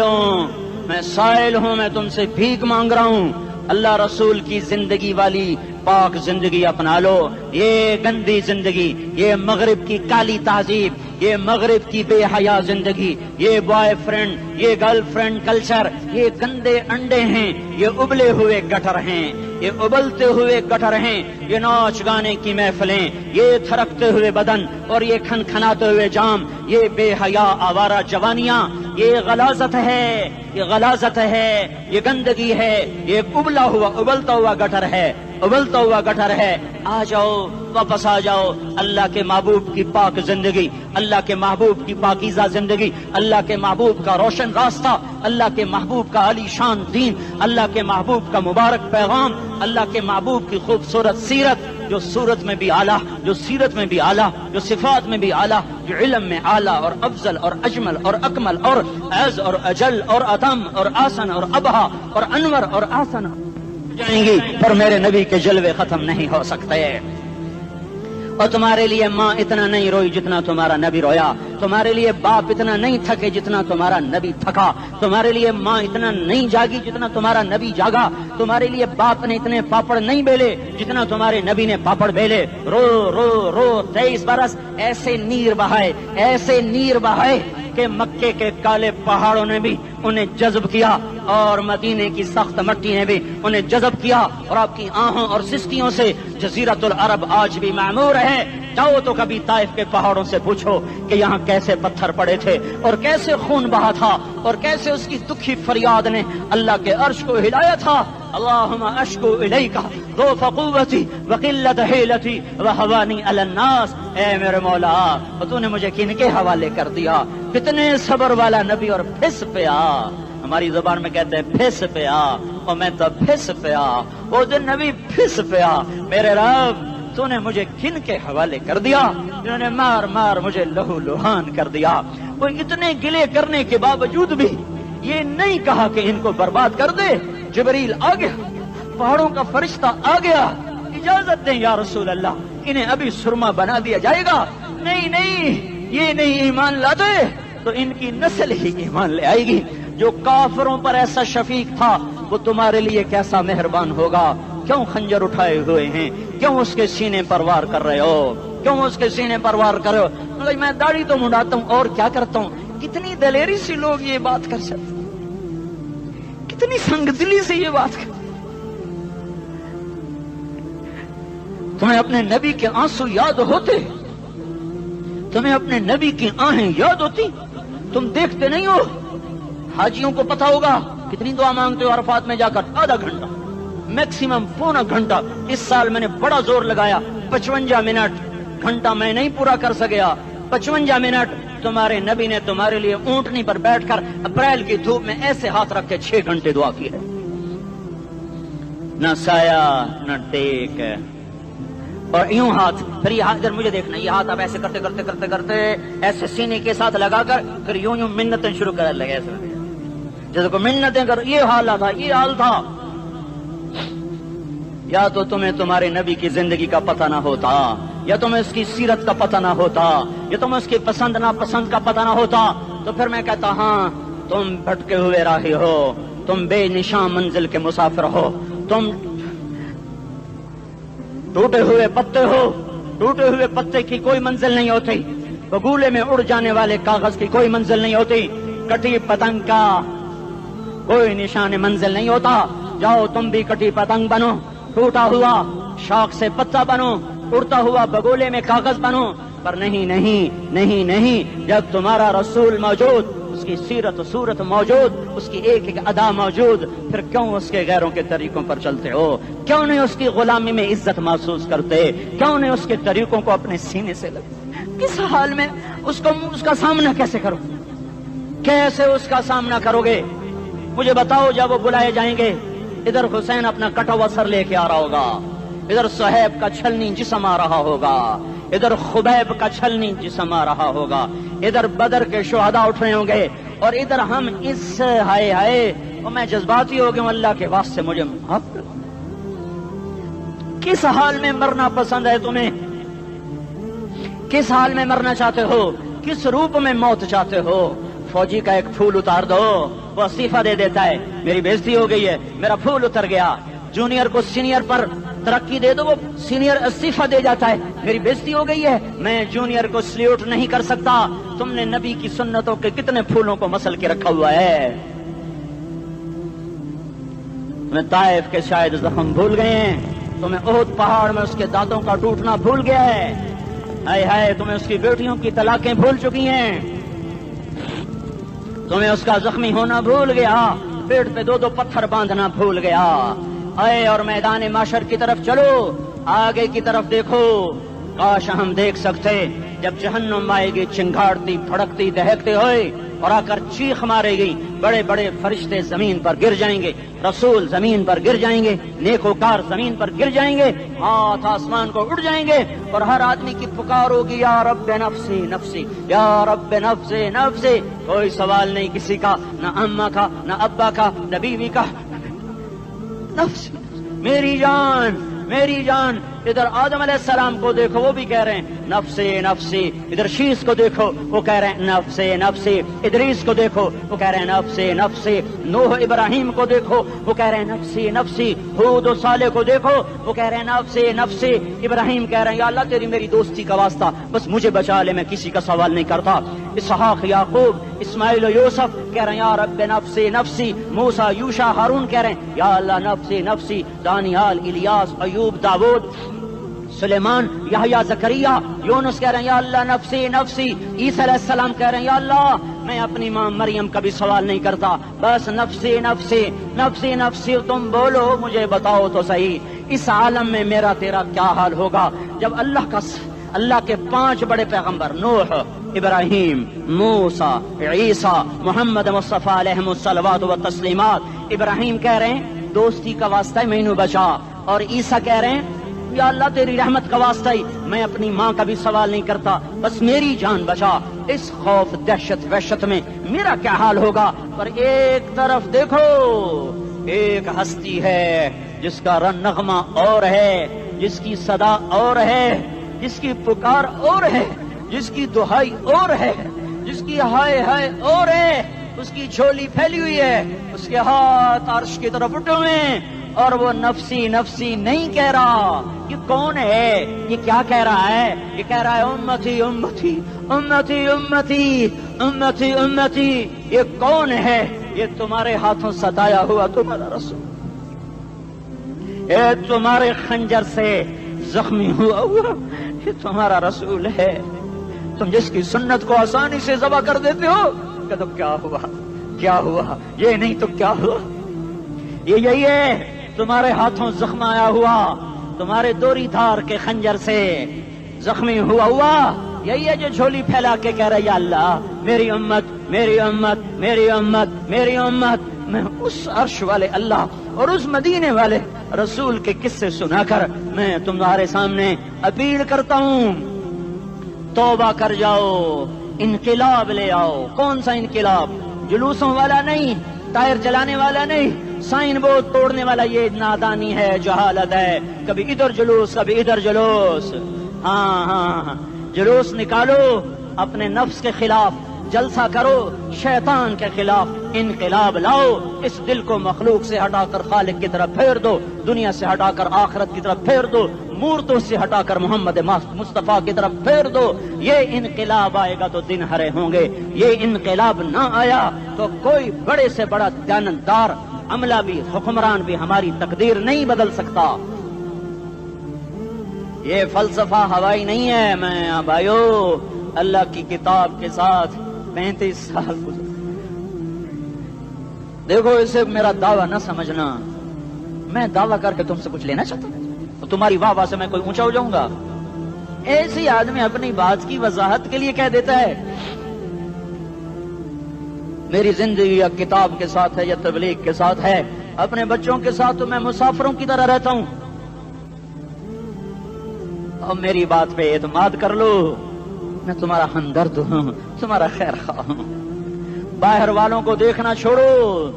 ہوں، میں تم سے بھیک مانگ رہا ہوں۔ اللہ رسول کی زندگی والی پاک زندگی اپنا لو۔ یہ گندی زندگی، یہ مغرب کی کالی تہذیب، یہ مغرب کی بے حیا زندگی، یہ بوائے فرینڈ، یہ گرل فرینڈ کلچر، یہ گندے انڈے ہیں، یہ ابلے ہوئے گٹر ہیں، یہ ابلتے ہوئے گٹر ہیں، یہ ناچ گانے کی محفلیں، یہ تھرکتے ہوئے بدن اور یہ کھنکھناتے ہوئے جام، یہ بے حیا آوارہ جوانیاں، یہ غلاظت ہے، یہ غلاظت ہے، یہ گندگی ہے، یہ ابلتا ہوا گٹر ہے، ابلتا ہوا گٹر ہے۔ آ جاؤ، واپس آ جاؤ، اللہ کے محبوب کی پاک زندگی، اللہ کے محبوب کی پاکیزہ زندگی، اللہ کے محبوب کا روشن راستہ، اللہ کے محبوب کا علی شان دین، اللہ کے محبوب کا مبارک پیغام، اللہ کے محبوب کی خوبصورت سیرت، جو صورت میں بھی اعلیٰ، جو سیرت میں بھی اعلیٰ، جو صفات میں بھی اعلیٰ، جو علم میں اعلیٰ اور افضل اور اجمل اور اکمل اور اعز اور اجل اور اتم اور آسن اور ابہا اور انور اور آسن جائیں گی، پر میرے نبی کے جلوے ختم نہیں ہو سکتے۔ اور تمہارے لیے ماں اتنا نہیں روئی جتنا تمہارا نبی رویا، تمہارے لیے باپ اتنا نہیں تھکے جتنا تمہارا نبی تھکا، تمہارے لیے ماں اتنا نہیں جاگی جتنا تمہارا نبی جاگا، تمہارے لیے باپ نے اتنے پاپڑ نہیں بیلے جتنا تمہارے نبی نے پاپڑ بیلے۔ رو رو رو 23 برس ایسے نیر بہائے کہ مکے کے کالے پہاڑوں نے بھی انہیں جذب کیا، اور مدینے کی سخت مٹی نے بھی انہیں جذب کیا اور آپ کی آہوں اور سسکیوں سے جزیرت العرب آج بھی معمور ہے۔ جاؤ تو کبھی طائف کے پہاڑوں سے پوچھو کہ یہاں کیسے پتھر پڑے تھے اور کیسے خون بہا تھا اور کیسے اس کی دکھی فریاد نے اللہ کے عرش کو ہلایا تھا۔ اللہم اشکو الیک ضعف قوتی وقلت حیلتی وہوانی علی الناس، اے میرے مولا تو نے مجھے کن کے حوالے کر دیا؟ کتنے صبر والا نبی اور پھس پیا، ہماری زبان میں کہتے ہیں پھس پیا، اور میں تو پھس پیا، وہ دن نبی پھس پیا، میرے رب تو نے مجھے کن کے حوالے کر دیا جنہوں نے مار مار مجھے لہو لہان کر دیا۔ وہ اتنے گلے کرنے کے باوجود بھی یہ نہیں کہا کہ ان کو برباد کر دے۔ جبریل آ گیا، پہاڑوں کا فرشتہ آ گیا، اجازت دیں یا رسول اللہ، انہیں ابھی سرما بنا دیا جائے گا۔ نہیں نہیں، یہ نہیں ایمان لاتے تو ان کی نسل ہی ایمان لے آئے گی۔ جو کافروں پر ایسا شفیق تھا وہ تمہارے لیے کیسا مہربان ہوگا۔ کیوں خنجر اٹھائے ہوئے ہیں؟ کیوں اس کے سینے پر وار کر رہے ہو؟ کیوں اس کے سینے پر وار کر رہے ہو؟ میں داڑھی تو منڈاتا ہوں اور کیا کرتا ہوں۔ کتنی دلیری سے لوگ یہ بات کر سکتے، کتنی سنگدلی سے یہ بات کر۔ تمہیں اپنے نبی کے آنسو یاد ہوتے؟ تمہیں اپنے نبی کی آہیں یاد ہوتی؟ تم دیکھتے نہیں ہو؟ حاجیوں کو پتا ہوگا کتنی دعا مانگتے ہو عرفات میں جا کر؟ آدھا گھنٹہ، میکسیمم پونا گھنٹہ۔ اس سال میں نے بڑا زور لگایا، 55 منٹ، گھنٹہ میں نہیں پورا کر سکیا، 55 منٹ تمہارے نبی نے تمہارے لیے اونٹنی پر بیٹھ کر اپریل کی دھوپ میں ایسے ہاتھ رکھ کے 6 گھنٹے دعا کی ہے۔ نہ سایہ نہ ٹیک، اور یوں ہاتھ، پھر یہ ہاتھ ادھر مجھے دیکھنا، یہ ہاتھ آپ ایسے کرتے کرتے کرتے کرتے ایسے سینے کے ساتھ لگا کر پھر یوں یوں منتیں شروع کر لگے، ایسے جیسے کو منتیں کر۔ یہ حال تھا، یہ حال تھا۔ یا تو تمہیں تمہارے نبی کی زندگی کا پتہ نہ ہوتا، یا تمہیں اس کی سیرت کا پتہ نہ ہوتا، یا تمہیں اس کی پسند ناپسند کا پتہ نہ ہوتا، تو پھر میں کہتا ہاں تم بھٹکے ہوئے راہی ہو، تم بے نشان منزل کے مسافر ہو، تم ٹوٹے ہوئے پتے ہو۔ ٹوٹے ہوئے پتے کی کوئی منزل نہیں ہوتی، بگولے میں اڑ جانے والے کاغذ کی کوئی منزل نہیں ہوتی، کٹی پتنگ کا کوئی نشان منزل نہیں ہوتا۔ جاؤ تم بھی کٹی پتنگ بنو، ٹوٹا ہوا شاخ سے پتا بنو، اڑتا ہوا بگولے میں کاغذ بنو، پر نہیں نہیں نہیں نہیں، جب تمہارا رسول موجود، اس کی سیرت و صورت موجود، اس کی ایک ایک ادا موجود، پھر کیوں اس کے غیروں کے طریقوں پر چلتے ہو؟ کیوں نہیں اس کی غلامی میں عزت محسوس کرتے؟ کیوں نہیں اس کے طریقوں کو اپنے سینے سے لگتے؟ کس حال میں اس کا سامنا کیسے کرو؟ کیسے اس کا سامنا کرو گے؟ مجھے بتاؤ، جب وہ بلائے جائیں گے، ادھر حسین اپنا کٹا ہوا سر لے کے آ رہا ہوگا، ادھر صہیب کا چھلنی جسم آ رہا ہوگا، ادھر خبیب کا چھلنی جسم آ رہا ہوگا، ادھر بدر کے شہداء اٹھ رہے ہوں گے، اور ادھر ہم اس ہائے ہائے، اور میں جذباتی ہو گیا ہوں، اللہ کے واسطے مجھے معاف کرو۔ کس حال میں مرنا پسند ہے تمہیں؟ کس حال میں مرنا چاہتے ہو؟ کس روپ میں موت چاہتے ہو؟ فوجی کا ایک پھول اتار دو، وہ استعفیٰ دے دیتا ہے، میری بےزتی ہو گئی ہے، میرا پھول اتر گیا۔ جونیئر کو سینئر پر ترقی دے دو، وہ سینئر استعفیٰ دے جاتا ہے، میری بےزتی ہو گئی ہے، میں جونیئر کو سلیوٹ نہیں کر سکتا۔ تم نے نبی کی سنتوں کے کتنے پھولوں کو مسل کے رکھا ہوا ہے؟ تمہیں طائف کے شاید زخم بھول گئے ہیں، تمہیں احد پہاڑ میں اس کے دانتوں کا ٹوٹنا بھول گیا ہے، ہائے ہائے تمہیں اس کی بیٹیوں کی طلاقیں بھول چکی ہیں، تمہیں اس کا زخمی ہونا بھول گیا، پیٹ پہ 2 پتھر باندھنا بھول گیا۔ آئے اور میدان معاشر کی طرف چلو، آگے کی طرف دیکھو۔ کاش ہم دیکھ سکتے جب جہنم آئے گی چنگاڑتی بھڑکتی دہکتے ہوئے اور آ کر چیخ مارے گی، بڑے بڑے فرشتے زمین پر گر جائیں گے، رسول زمین پر گر جائیں گے، نیکوکار زمین پر گر جائیں گے، ہاتھ آسمان کو اڑ جائیں گے، اور ہر آدمی کی پکار ہوگی یا رب نفسی نفسی، یا رب نفسی نفسی۔ کوئی سوال نہیں کسی کا، نہ اماں کا، نہ ابا کا، نہ بیوی کا، نفسی میری جان میری جان۔ ادھر آدم علیہ السلام کو دیکھو، وہ بھی کہہ رہے ہیں نفسی نفسی، ادھر شیش کو دیکھو وہ کہہ رہے ہیں نفسی نفسی، ادریس کو دیکھو وہ کہہ رہے ہیں نفسی نفسی، نوح ابراہیم کو دیکھو وہ کہہ رہے ہیں نفسی نفسی، ہود و صالح کو دیکھو وہ کہہ رہے ہیں نفسی نفسی، ابراہیم کہہ رہے ہیں یا اللہ تیری میری دوستی کا واسطہ بس مجھے بچا لے، میں کسی کا سوال نہیں کرتا۔ اسحاق یعقوب اسماعیل و یوسف کہہ رہے ہیں یا رب نفسی نفسی، موسیٰ یوشع ہارون کہہ رہے ہیں یا اللہ نفسی نفسی، دانیال الیاس ایوب داود سلیمان یحییٰ زکریا یونس کہہ رہے ہیں یا اللہ نفسی نفسی، عیسیٰ علیہ السلام کہہ رہے ہیں یا اللہ میں اپنی ماں مریم کا بھی سوال نہیں کرتا، بس نفسی نفسی نفسی نفسی، تم بولو مجھے بتاؤ تو صحیح اس عالم میں میرا تیرا کیا حال ہوگا جب اللہ کے 5 بڑے پیغمبر نوح، ابراہیم، موسیٰ، عیسیٰ، محمد مصطفیٰ علیہ الصلوات و تسلیمات، ابراہیم کہہ رہے ہیں دوستی کا واسطہ ہے مینوں بچا، اور عیسیٰ کہہ رہے ہیں یا اللہ تیری رحمت کا واسطہ ہی میں اپنی ماں کا بھی سوال نہیں کرتا، بس میری جان بچا۔ اس خوف دہشت وحشت میں میرا کیا حال ہوگا؟ پر ایک طرف دیکھو، ایک ہستی ہے جس کا نغمہ اور ہے، جس کی صدا اور ہے، جس کی پکار اور ہے، جس کی دہائی اور ہے، جس کی ہائے ہائے اور ہے، اس کی جھولی پھیلی ہوئی ہے، اس کے ہاتھ عرش کی طرف اٹھے ہوئے ہیں، اور وہ نفسی نفسی نہیں کہہ رہا۔ یہ کون ہے؟ یہ کیا کہہ رہا ہے؟ یہ کہہ رہا ہے امتی امتی امتی امتی امتی امتی۔ یہ کون ہے؟ یہ تمہارے ہاتھوں ستایا ہوا تمہارا رسول، یہ تمہارے خنجر سے زخمی ہوا یہ تمہارا رسول ہے، تم جس کی سنت کو آسانی سے ذبح کر دیتے ہو۔ کہ تو کیا ہوا؟ کیا ہوا؟ یہ نہیں تو کیا ہوا؟ یہ یہی ہے تمہارے ہاتھوں زخم آیا ہوا، تمہارے دوری دھار کے خنجر سے زخمی ہوا یہی ہے جو جھولی پھیلا کے کہہ رہا ہے یا اللہ میری امت میری امت میری امت میری امت۔ میں اس عرش والے اللہ اور اس مدینے والے رسول کے قصے سنا کر میں تمہارے سامنے اپیل کرتا ہوں، توبہ کر جاؤ، انقلاب لے آؤ۔ کون سا انقلاب؟ جلوسوں والا نہیں، ٹائر جلانے والا نہیں، سائن بورڈ توڑنے والا، یہ نادانی ہے، جہالت ہے، کبھی ادھر جلوس کبھی ادھر جلوس۔ ہاں جلوس نکالو اپنے نفس کے خلاف، جلسہ کرو شیطان کے خلاف، انقلاب لاؤ، اس دل کو مخلوق سے ہٹا کر خالق کی طرف پھیر دو، دنیا سے ہٹا کر آخرت کی طرف پھیر دو، مورتوں سے ہٹا کر محمد مصطفیٰ کی طرف پھیر دو۔ یہ انقلاب آئے گا تو دن ہرے ہوں گے، یہ انقلاب نہ آیا تو کوئی بڑے سے بڑا دیانتدار عملہ بھی حکمران بھی ہماری تقدیر نہیں بدل سکتا۔ یہ فلسفہ ہوائی نہیں ہے۔ میں بھائیو اللہ کی کتاب کے ساتھ 35 سال گزرے، دیکھو اسے میرا دعویٰ نہ سمجھنا، میں دعویٰ کر کے تم سے کچھ لینا چاہتا ہوں تو تمہاری واہ واہ سے میں کوئی اونچا ہو جاؤں گا؟ ایسی آدمی اپنی بات کی وضاحت کے لیے کہہ دیتا ہے میری زندگی یا کتاب کے ساتھ ہے یا تبلیغ کے ساتھ ہے، اپنے بچوں کے ساتھ تو میں مسافروں کی طرح رہتا ہوں، اور میری بات پہ اعتماد کر لو، میں تمہارا ہمدرد ہوں، تمہارا خیر خواہ ہوں۔ باہر والوں کو دیکھنا چھوڑو،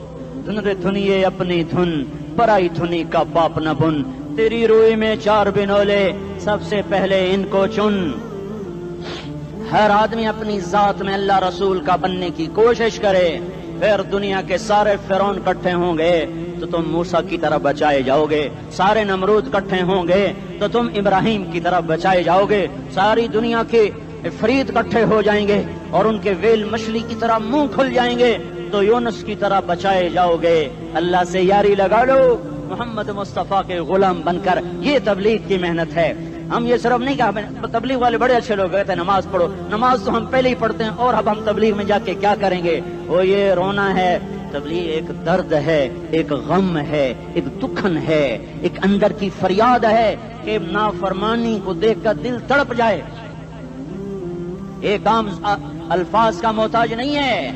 دھن رے دھنیے اپنی دھن، پرائی دھنی کا باپ نہ بن، تیری روئی میں 4 بنولے، سب سے پہلے ان کو چن۔ ہر آدمی اپنی ذات میں اللہ رسول کا بننے کی کوشش کرے، پھر دنیا کے سارے فرعون کٹھے ہوں گے تو تم موسیٰ کی طرف بچائے جاؤ گے، سارے نمرود کٹھے ہوں گے تو تم ابراہیم کی طرف بچائے جاؤ گے، ساری دنیا کے افریت کٹھے ہو جائیں گے اور ان کے ویل مچھلی کی طرح منہ کھل جائیں گے تو یونس کی طرح بچائے جاؤ گے۔ اللہ سے یاری لگا لو، محمد مصطفیٰ کے غلام بن کر، یہ تبلیغ کی محنت ہے۔ ہم یہ صرف نہیں کہا، تبلیغ والے بڑے اچھے لوگ کہتے ہیں نماز پڑھو، نماز تو ہم پہلے ہی پڑھتے ہیں، اور اب ہم تبلیغ میں جا کے کیا کریں گے؟ وہ یہ رونا ہے، تبلیغ ایک درد ہے، ایک غم ہے، ایک دکھن ہے، ایک اندر کی فریاد ہے کہ نافرمانی کو دیکھ کر دل تڑپ جائے۔ ایک عام الفاظ کا محتاج نہیں ہے،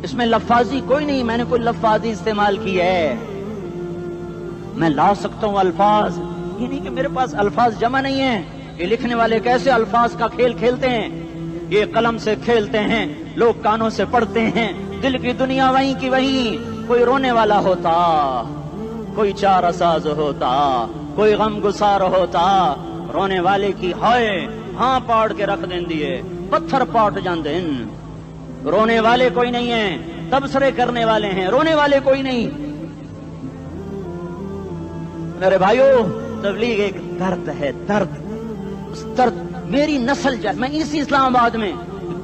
اس میں لفاظی کوئی نہیں، میں نے کوئی لفاظی استعمال کی ہے، میں لا سکتا ہوں الفاظ، یہ نہیں کہ میرے پاس الفاظ جمع نہیں ہیں۔ یہ لکھنے والے کیسے الفاظ کا کھیل کھیلتے ہیں، یہ قلم سے کھیلتے ہیں، لوگ کانوں سے پڑھتے ہیں، دل کی دنیا وہیں کی وہیں، کوئی رونے والا ہوتا، کوئی چارہ ساز ہوتا، کوئی غم گسار ہوتا، رونے والے کی ہائے ہاں پاڑ کے رکھ دیں دیے، پتھر پاٹ جان دیں۔ رونے والے کوئی نہیں ہیں، تبصرے کرنے والے ہیں، رونے والے کوئی نہیں۔ میرے بھائیو تبلیغ ایک درد ہے، درد، اس درد میری نسل جائے، میں اسی اسلام آباد میں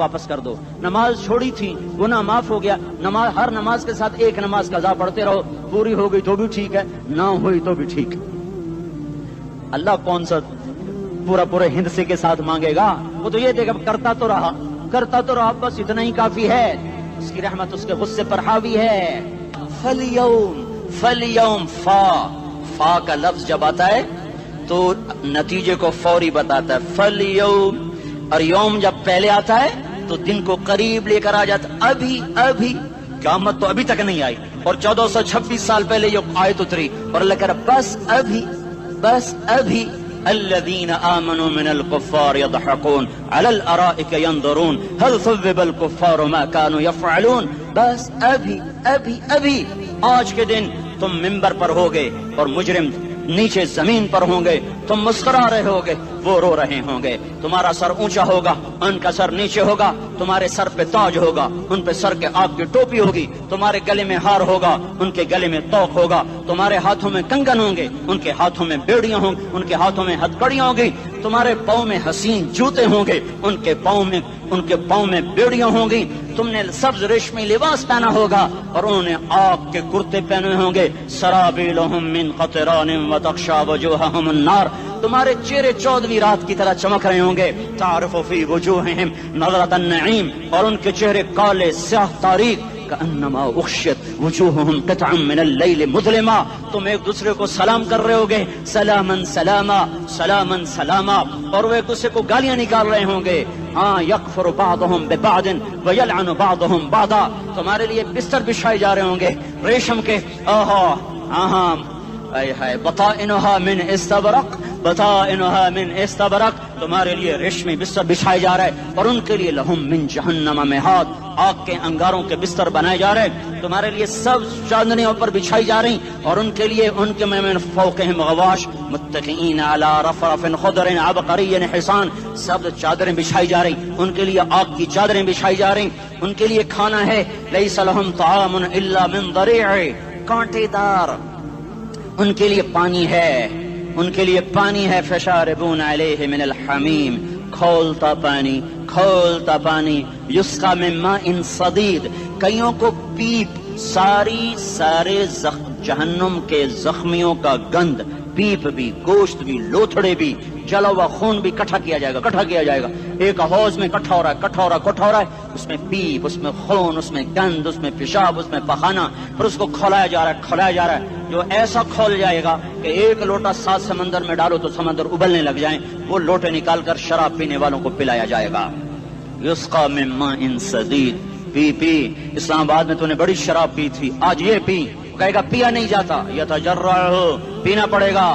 واپس کر دو. نماز چھوڑی تھی گناہ معاف ہو گیا, نماز ہر نماز کے ساتھ ایک نماز قضا پڑھتے رہو, پوری ہو گئی تو بھی ٹھیک ہے, نہ ہوئی تو بھی ٹھیک. اللہ کون سا پورے ہندسے کے ساتھ مانگے گا؟ وہ تو یہ دیکھا کرتا تو رہا, بس اتنا ہی کافی ہے. اس کی رحمت اس کے غصے پر حاوی ہے. فَالْيَوْمِ فا کا لفظ جب آتا ہے تو نتیجے کو فوری بتاتا ہے. فَالْيَوْمِ, اور یوم جب پہلے آتا ہے تو دن کو قریب لے کر آ جاتا. ابھی قیامت تو ابھی تک نہیں آئی, اور 1426 سال پہلے یہ آیت اتری, اور اللہ کہہ رہا بس ابھی الذين آمنوا من الكفار يضحكون على الارائك ينظرون هل ثوب الكفار ما كانوا يفعلون. بس ابھی آج کے دن تم منبر پر ہوگے اور مجرم نیچے زمین پر ہوں گے, تم مسکرا رہے ہوگے, وہ رو رہے ہوں گے. تمہارا سر اونچا ہوگا, ان کا سر نیچے ہوگا. تمہارے سر پہ تاج ہوگا, ان پہ سر کے آپ کی ٹوپی ہوگی. تمہارے گلے میں ہار ہوگا, ان کے گلے میں توق ہوگا. تمہارے ہاتھوں میں کنگن ہوں گے, ان کے ہاتھوں میں بیڑیاں ہوں گی, ان کے ہاتھوں میں ہتھکڑیاں ہوں گی. تمہارے پاؤں میں حسین جوتے ہوں گے, ان کے پاؤں میں بیڑیاں ہوں گی. تم نے سبز ریشمی لباس پہنا ہوگا, اور انہوں نے آگ کے کرتے پہنے ہوں گے. سرابیلہم من قطران وتغشا وجوہہم النار. تمہارے چہرے 14ویں رات کی طرح چمک رہے ہوں گے. تعرف فی وجوہہم نظرۃ النعیم, اور ان کے چہرے کالے سیاہ تاریک. کأنما اغشیت وجوہہم قطعا من اللیل مظلما. تم ایک دوسرے کو سلام کر رہے ہوگے, سلامن سلاما سلامن سلاما, اور وہ ایک دوسرے کو گالیاں نکال رہے ہوں گے. ہاں یکفر بعضہم ببعض ویلعن بعضہم بعضا. تمہارے لیے بستر بچھائے جا رہے ہوں گے ریشم کے. بطائنها من استبرق, بطائنها من استبرق. تمہارے لیے ریشمی بستر بچھائے جا رہے, اور ان کے لیے لہم من جہنم مہاد, آگ کے انگاروں کے بستر بنائے جا رہے. تمہارے لیے سب چاندنیوں پر بچھائی جا رہی, اور ان کے لیے ان کے من فوقہم غواش متکئین علی رفرف خضر عبقری حصان. سب چادریں بچھائی جا رہی, ان کے لیے آگ کی چادریں بچھائی جا رہی. ان کے لیے کھانا ہے, لیس لہم طعام الا من ضریع, کانٹے دار. ان کے لیے پانی ہے, فشاربون علیہ من الحمیم, کھولتا پانی. یسقا من ماء صدید, کئیوں کو پیپ, سارے جہنم کے زخمیوں کا گند, پیپ بھی, گوشت بھی, لوتھڑے بھی, جلا ہوا خون بھی کٹھا کیا جائے گا. ایک حوض میں کٹھا ہو رہا ہے, اس میں پیپ, اس میں خون, اس میں گند, اس میں پیشاب, اس میں پخانہ, پھر اس کو کھولایا جا رہا ہے. جو ایسا کھول جائے گا کہ ایک لوٹا 7 سمندر میں ڈالو تو سمندر ابلنے لگ جائیں, وہ لوٹے نکال کر شراب پینے والوں کو پلایا جائے گا. یسقا من ماء صدید, پی. اسلام آباد میں تو نے بڑی شراب پی تھی, آج یہ پی. کہے گا پیا نہیں جاتا, یتجرعہ, پینا پڑے گا.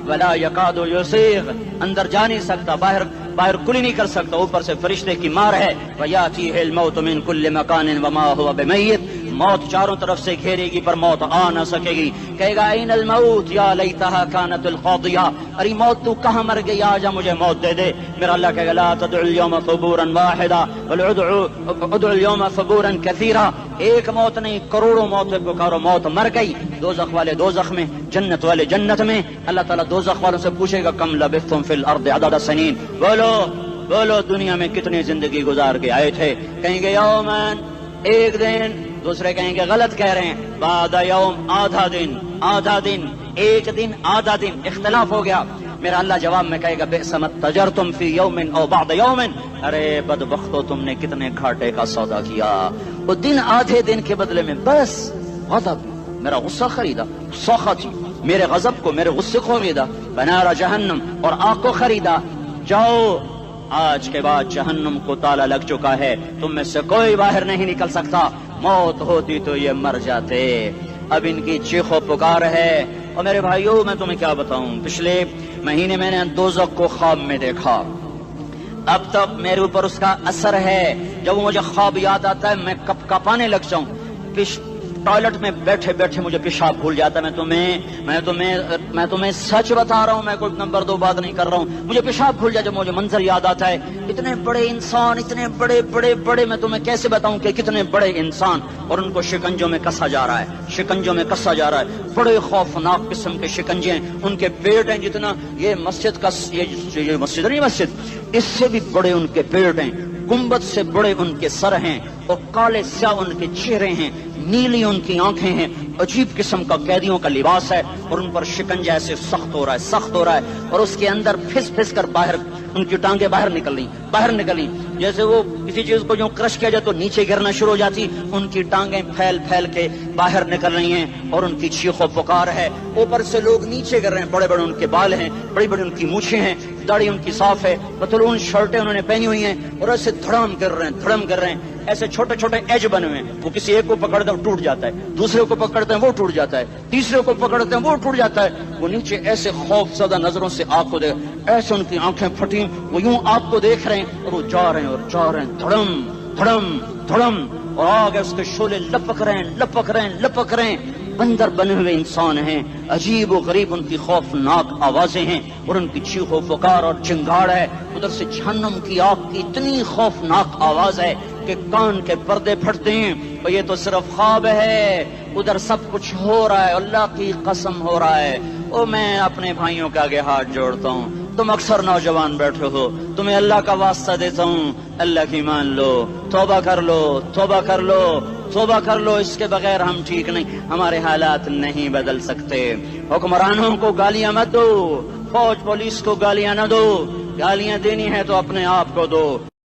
ولا یکاد یسیغ, اندر جا نہیں سکتا, باہر کلی نہیں کر سکتا, اوپر سے فرشتے کی مار ہے. ویاتیہ الموت من کل مکان وما هو بمیت, موت چاروں طرف سے گھیرے گی پر موت آ نہ سکے گی. کہے گا این الموت یا لیتہا کانت القاضیہ, ارے موت تو کہاں مر گئی, آجا مجھے موت دے دے. میرا اللہ کہے گا لا تدعو اليوم ثبورا واحدا بل ادعو اليوم ثبورا کثیرا. ایک موت نہیں, کروڑوں موت پکارو. موت مر گئی, دوزخ والے دوزخ میں, جنت والے جنت میں. اللہ تعالیٰ دوزخ والوں سے پوچھے گا کم لبثتم فی الارض عدد سنین, بولو دنیا میں کتنی زندگی گزار کے آئے تھے. کہیں گے یومن, ایک دن. دوسرے کہیں گے غلط کہہ رہے ہیں, بعد یوم, آدھا دن, ایک دن, آدھا دن, اختلاف ہو گیا. میرا اللہ جواب میں کہے گا بئس ما تجرتم فی یوم او بعد یوم, ارے بدبختو تم نے کتنے گھاٹے کا سودا کیا. وہ دن, آدھے دن کے بدلے میں بس غضب, میرا غصہ خریدا, سخط, میرے غضب کو, میرے غصے کو خریدا. بنار جہنم, اور آگ کو خریدا. جاؤ, آج کے بعد جہنم کو تالا لگ چکا ہے, تم میں سے کوئی باہر نہیں نکل سکتا. موت ہوتی تو یہ مر جاتے. اب ان کی چیخ و پکار ہے. اور میرے بھائیوں میں تمہیں کیا بتاؤں, پچھلے مہینے میں نے دوزخ کو خواب میں دیکھا. اب تک میرے اوپر اس کا اثر ہے. جب مجھے خواب یاد آتا ہے میں کپ کپانے لگ جاؤں. ٹوائلٹ میں بیٹھے بیٹھے مجھے پیشاب بھول جاتا ہے. میں تمہیں سچ بتا رہا ہوں, میں کوئی نمبر 2 بات نہیں کر رہا ہوں. مجھے پیشاب بھول جاتا, جب مجھے منظر یاد آتا ہے. اتنے بڑے انسان, اتنے بڑے بڑے بڑے, میں تمہیں کیسے بتاؤں کہ کتنے بڑے انسان, اور ان کو شکنجوں میں کسا جا رہا ہے, شکنجوں میں کسا جا رہا ہے. بڑے خوفناک قسم کے شکنجے ہیں. ان کے پیٹ ہیں جتنا یہ مسجد کا, یہ مسجد نہیں, مسجد اس سے بھی بڑے ان کے پیٹ ہیں. گنبد سے بڑے ان کے سر ہیں, اور کالے سیاہ ان کے چہرے ہیں, نیلی ان کی آنکھیں ہیں. عجیب قسم کا قیدیوں کا لباس ہے, اور ان پر شکنجہ ایسے سخت ہو رہا ہے, سخت ہو رہا ہے. اور اس کے اندر پھس پھس کر باہر ان کی ٹانگیں باہر نکل رہی, جیسے وہ کسی چیز کو جو کرش کیا جائے تو نیچے گرنا شروع ہو جاتی. ان کی ٹانگیں پھیل پھیل کے باہر نکل رہی ہیں, اور ان کی چیخ و پکار ہے. اوپر سے لوگ نیچے گر رہے ہیں, بڑے بڑے ان کے بال ہیں, بڑی بڑی ان کی مونچھیں ہیں, داڑھی ان کی صاف ہے, پتلون شرٹیں انہوں نے پہنی ہوئی ہیں, اور ایسے دھڑام کر رہے ہیں. ایسے چھوٹے چھوٹے ایج بنے ہوئے ہیں. وہ کسی ایک کو پکڑتے ہیں وہ ٹوٹ جاتا ہے, دوسرے کو پکڑتے ہیں وہ ٹوٹ جاتا ہے, تیسرے کو پکڑتے ہیں وہ ٹوٹ جاتا ہے. وہ نیچے ایسے خوف زدہ نظروں سے آپ کو دیکھ, ایسے ان کی آنکھیں پھٹی, وہ یوں آپ کو دیکھ رہے ہیں, اور وہ جا رہے ہیں, دھڑم دھڑم دھڑم, اور آگے اس کے شعلے لپک رہے ہیں. بندر بنے ہوئے انسان ہیں, عجیب و غریب ان کی خوفناک آوازیں ہیں, اور ان کی چیخ و پکار اور چنگاڑ ہے. ادھر سے جہنم کی آگ کی اتنی خوفناک آواز ہے کہ کان کے پردے پھٹتے ہیں. اور یہ تو صرف خواب ہے, ادھر سب کچھ ہو رہا ہے, اللہ کی قسم ہو رہا ہے. اور میں اپنے بھائیوں کے آگے ہاتھ جوڑتا ہوں, تم اکثر نوجوان بیٹھے ہو, تمہیں اللہ کا واسطہ دیتا ہوں, اللہ کی مان لو, توبہ کر لو. اس کے بغیر ہم ٹھیک نہیں, ہمارے حالات نہیں بدل سکتے. حکمرانوں کو گالیاں مت دو, فوج پولیس کو گالیاں نہ دو. گالیاں دینی ہے تو اپنے آپ کو دو,